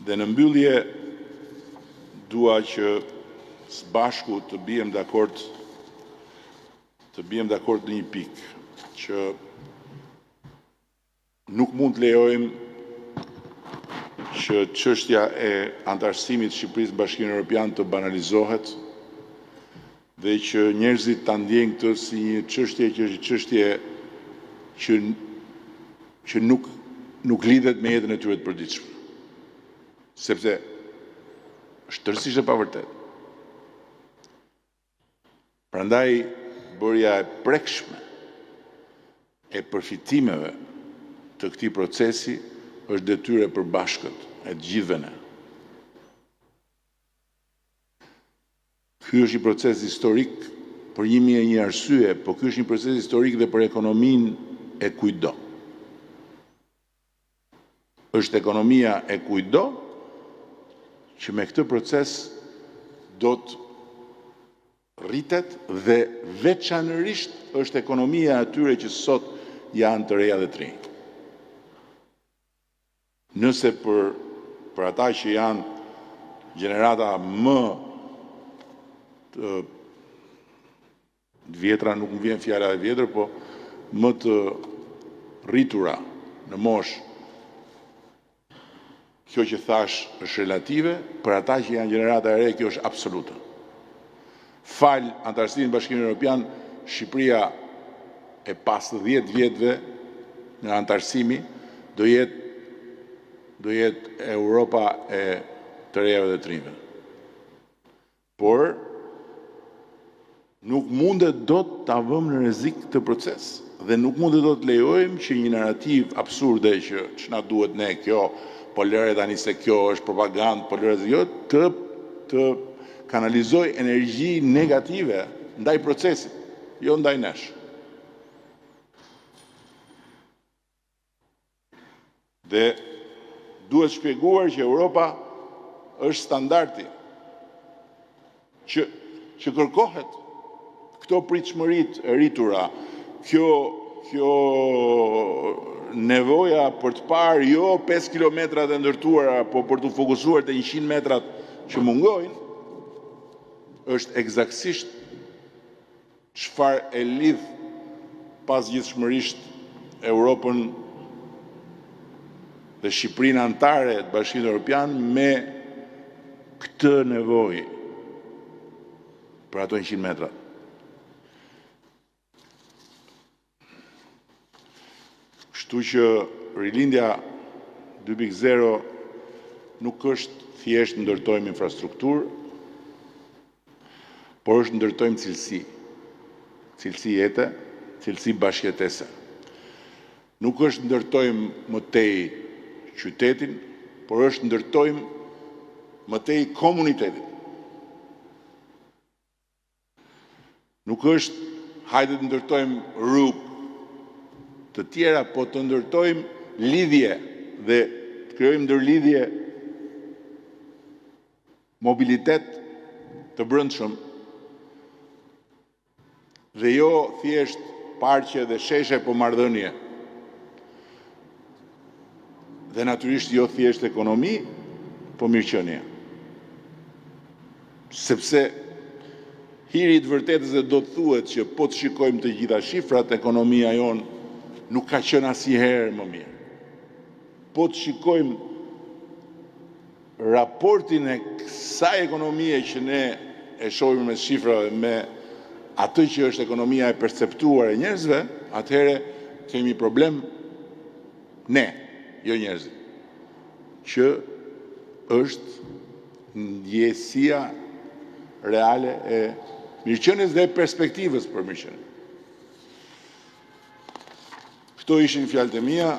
Dhe në mbyllje dua që së bashku të bijem dakord në një pikë, që nuk mund të lejojmë që çështja e antarësimit të Shqipërisë në Bashkimin Evropian të banalizohet dhe që njerëzit ta ndjejnë këtë si një çështje që është çështje që nuk lidhet me jetën e tyre të përditshme. Sepse është tërësisht e pavërtet. Prandaj bërja e prekshme e përfitimeve të këtij procesi është detyrë e përbashkët e të gjithëve ne. Ky është një proces historik për 1001 arsye, por ky është një proces historik dhe për ekonominë e kujdo. Është ekonomia e kujdo që me këtë proces do të rritet dhe veçanërisht është ekonomia atyre që sot janë të reja dhe të rinj. Nëse për ata që janë gjenerata më të vjetra, nuk më vjen fjala e vjetër, po më të rritura në moshë, kjo që thash është relative, për ata që janë gjenerata e re, kjo është absolute. Fal antarësimin në Bashkimin Evropian, Shqipëria e pas 10 vjetëve në antarësimi do jetë Europa e të rejave dhe të rinjve. Por nuk mundet do të ta vëmë në rrezik këtë proces dhe nuk mundet do të lejojmë që një narrativ absurde që ç'na duhet ne kjo, po lëre tani se kjo është propagandë, po lëre se jo, të kanalizoj energji negative ndaj procesit, jo ndaj nesh. Dhe duhet shpjeguar që Europa është standardi që kërkohet. Këto pritshmëritë e rritura, kjo nevoja për të parë jo 5 kilometrat e ndërtuara, po për të fokusuar te 100 metrat që mungojnë, është eksaktësisht çfarë e lidh pasgjithshmërisht Europën dhe Shqipërinë antare të Bashkimit Evropian me këtë nevojë për ato 100 metra. Kështu që rilindja 2.0 nuk është thjesht ndërtojmë infrastrukturë, por është ndërtojmë cilësi. Cilësi jete, cilësi bashkëjetese. Nuk është ndërtojmë më tej qytetin, por është ndërtojmë më tej komunitetin. Nuk është hajde të ndërtojmë rrugë të tjera, po të ndërtojmë lidhje dhe të krijojmë ndërlidhje, mobilitet të brendshëm dhe jo thjesht parqe dhe sheshe, po marrëdhënie. Dhe natyrisht jo thjesht ekonomi, po mirëqenie. Sepse hiri i të vërtetës do të thuhet që po të shikojmë të gjitha shifrat, ekonomia jonë nuk ka qenë asnjëherë më mirë. Po të shikojmë raportin e kësaj ekonomie që ne e shohim me shifra, me atë që është ekonomia e perceptuar e njerëzve, atëherë kemi problem ne, jo njerëzit, që është ndjesia reale e mirëqenies dhe perspektivës për mirëqenie. Këto ishin fjalët e mia.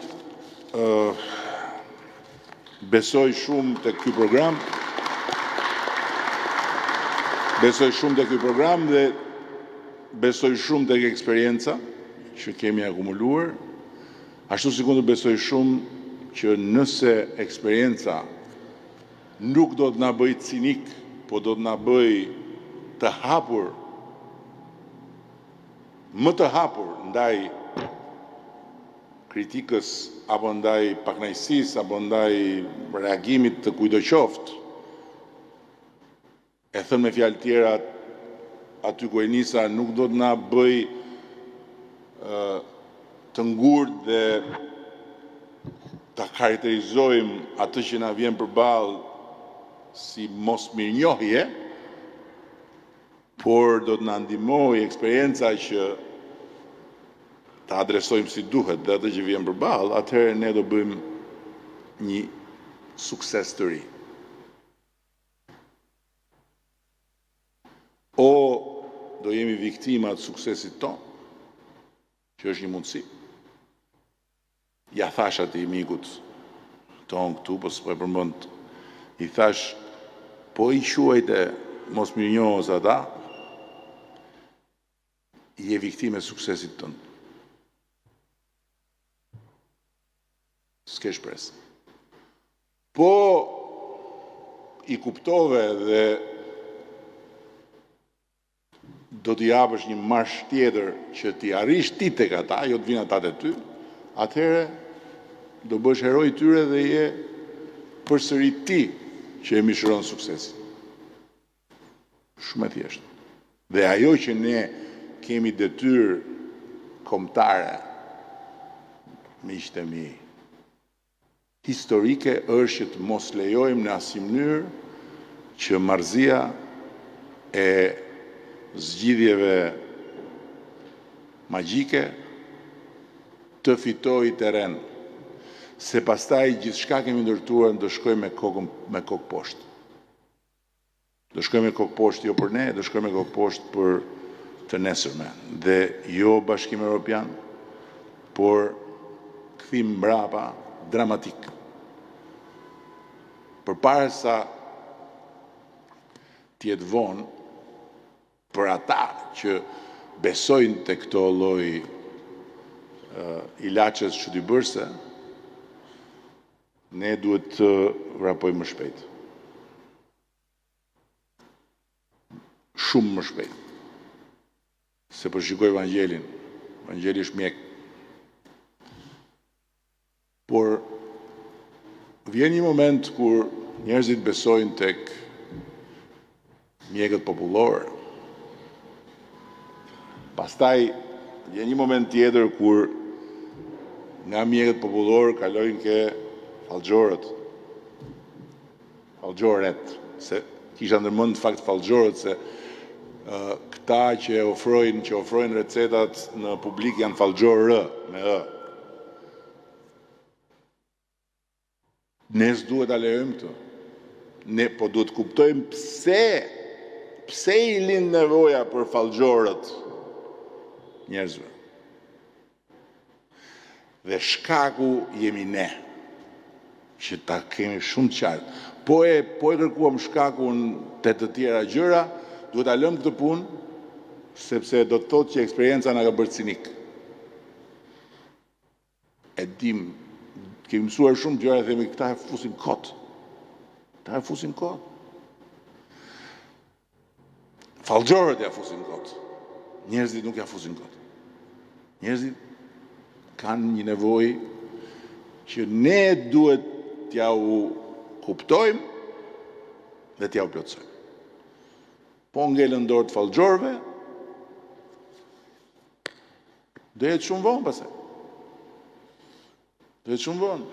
Besoj shumë tek ky program. Besoj shumë tek ky program dhe besoj shumë tek eksperjenca që kemi akumuluar. Ashtu si kundër besoj shumë që nëse eksperjenca nuk do të na bëj cinik, po do të na bëj të hapur, më të hapur ndaj kritikës apo ndaj pakënaqësisë apo ndaj reagimit të kujdo qoftë, e thënë me fjalë tjera aty ku e nisa nuk do të na bëj të ngurtë dhe ta karakterizojmë atë që na vjen përballë si mos mirënjohje, por do të na ndihmojë eksperienca që ta adresojmë si duhet dhe atë që vjen përballë, atëherë ne do bëjmë një sukses të ri. O do jemi viktima të suksesit tonë, që është një mundësi. Ja thash atij mikut tonë këtu, po s'po e përmend, i thash, po i quajte mos mirënjohës ata, je viktimë e suksesit tënd. S'ke shpresë. Po i kuptove dhe do t'i japësh një marsh tjetër që t'i arrish ti tek ata, jo të vinë ata te ty, atëherë do bësh heroi i tyre dhe je përsëri ti që e mishëron suksesin. Shumë e thjeshtë. Dhe ajo që ne kemi detyrë kombëtare, miqtë e mi, historike është që të mos lejojmë në asnjë mënyrë që marrëzia e zgjidhjeve magjike të fitojë terren, se pastaj gjithçka kemi ndërtuar do shkojmë me kokë poshtë. Do shkojmë me kokë poshtë jo për ne, do shkojmë me kokë poshtë për të nesërmen. Dhe jo Bashkim Evropian, por kthim mbrapa dramatik. Përpara t'jetë vonë për ata që besojnë të këto lloj ilaçes çuditëbërëse, ne duhet të vrapojmë më shpejt. Shumë më shpejt. Se po shikoj Evangelin. Evangeli është mjek. Por vjen një moment kur njerëzit besojnë tek mjekët popullor. Pastaj vjen një moment tjetër kur nga mjekët popullor kalojnë ke fallxhorët. Fallxhoret, se kisha ndërmend fakt fallxhorët se këta që ofrojnë recetat në publik janë fallxhorë me ë. Ne s'duhet ta lejojmë këtë. Ne po duhet kuptojmë pse i lind nevoja për fallxhorët njerëzve. Dhe shkaku jemi ne, që ta kemi shumë qartë. Po e kërkuam shkakun te të tjera gjëra, duhet ta lëmë këtë punë, sepse do të thotë që eksperienca na ka bërë cinik. E dim, kemi mësuar shumë gjëra, themi këta e fusin kot. Ta e fusin kot. Fallxhorët ja fusin kot. Njerëzit nuk ja fusin kot. Njerëzit kanë një nevojë që ne duhet t'ja u kuptojmë dhe t'ja u plotësojmë. Po ngelen dorë të fallxhorëve, do jetë shumë vonë pastaj. Do jetë shumë vonë.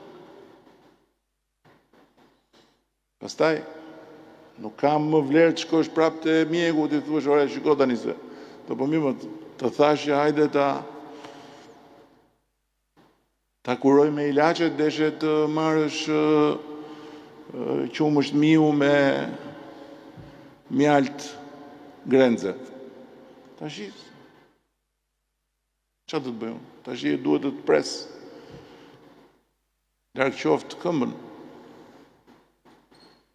Pastaj nuk kam më vlerë të shkosh prapë te mjeku ti thuash ore shiko tani se. Po mirë, të thash që hajde ta kuroj me ilaçe, deshe të marrësh qumësht miu me mjalt grenze. Tash çfarë do të bëjmë? Tash duhet të pres larg qoftë këmbën.